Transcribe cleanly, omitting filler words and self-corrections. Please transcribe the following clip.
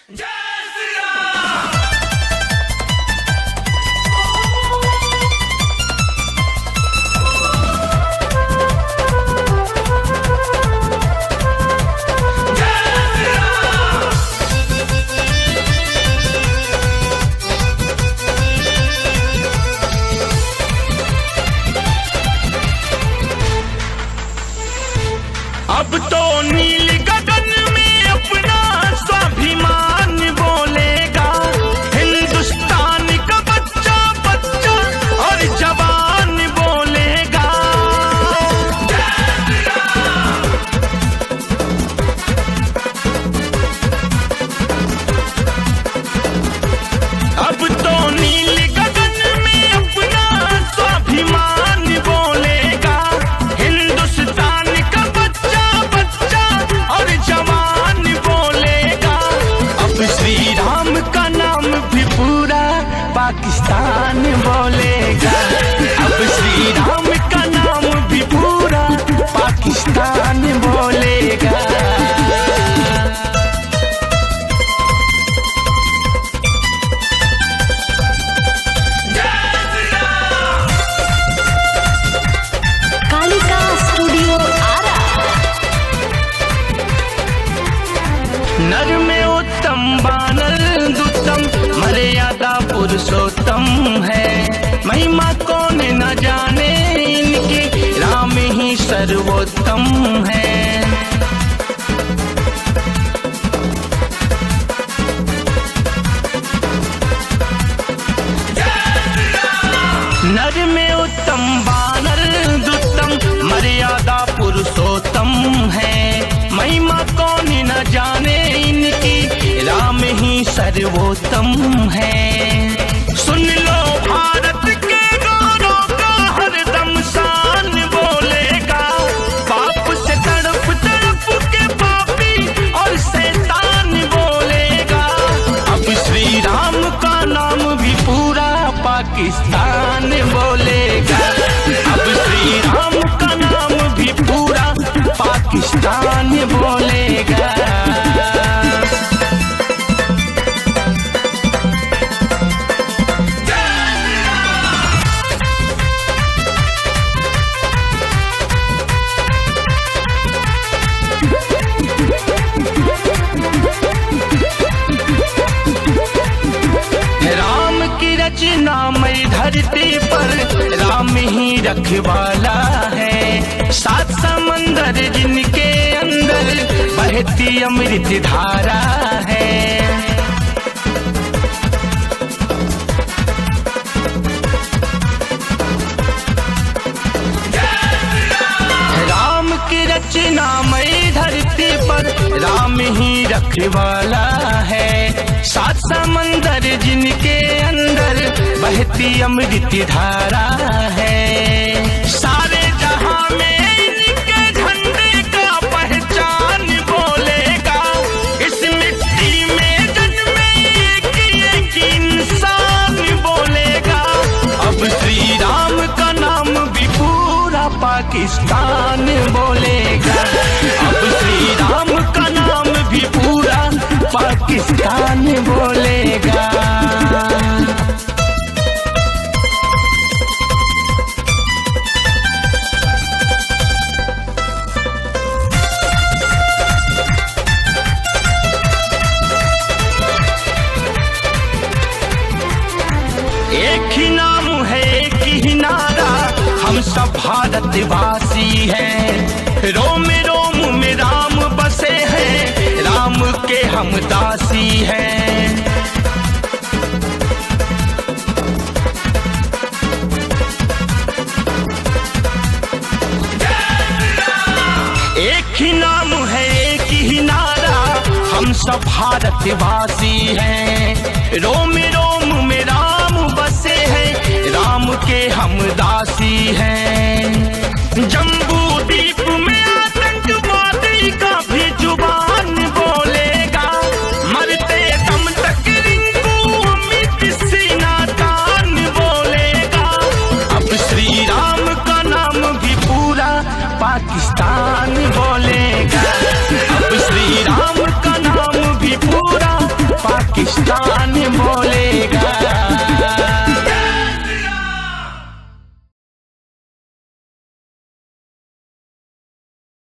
अब तो नील गगन में अपना स्वाभिमान बोलेगा, हिंदुस्तान का बच्चा बच्चा और जवान बोलेगा। अब तो नील गगन में अपना स्वाभिमान बोलेगा, हिंदुस्तान का बच्चा बच्चा और जवान बोलेगा। अब श्री राम का नाम भी पूरा पाकिस्तान बोलेगा, अब श्री राम का नाम भी पूरा पाकिस्तान बोलेगा। कालिका स्टूडियो आरा। नर में उत्तम बानर दुत्तम, मर्यादा पुरुषोत्तम है। महिमा कौन न जाने इनकी, राम ही सर्वोत्तम है। नर में उत्तम बानर दुत्तम, मर्यादा पुरुषोत्तम है। महिमा कौन न जाने इनकी, राम ही सर्वोत्तम है। सुन लो भारत के गौरव का हरदम शान बोलेगा, पाप से तड़प तड़प के पापी और शैतान बोलेगा। अब श्री राम का नाम भी पूरा पाकिस्तान बोलेगा, अब श्री राम का नाम भी पूरा पाकिस्तान बोलेगा। राम की रचना मई धरती पर राम ही रखवाला है। सात समंदर जिनके अंदर बहती अमृत धारा है। राम की रचना मई धरती पर राम ही रखवाला है। सात समंदर जिनके अंदर बहती अमृत धारा है। सारे जहां में इनके झंडे का पहचान बोलेगा, इस मिट्टी में जन्मे एक इंसान बोलेगा। अब श्री राम का नाम भी पूरा पाकिस्तान बोलेगा, अब श्री राम का नाम भी पूरा पाकिस्तान बोलेगा। एक ही नाम है, एक ही नारा, हम सब भारतवासी हैं। रोम रोम में राम बसे हैं, राम के हम दासी हैं। एक ही नाम है, एक ही नारा, हम सब भारतवासी हैं। रोम रोम में राम बसे हैं, राम के हम दासी हैं।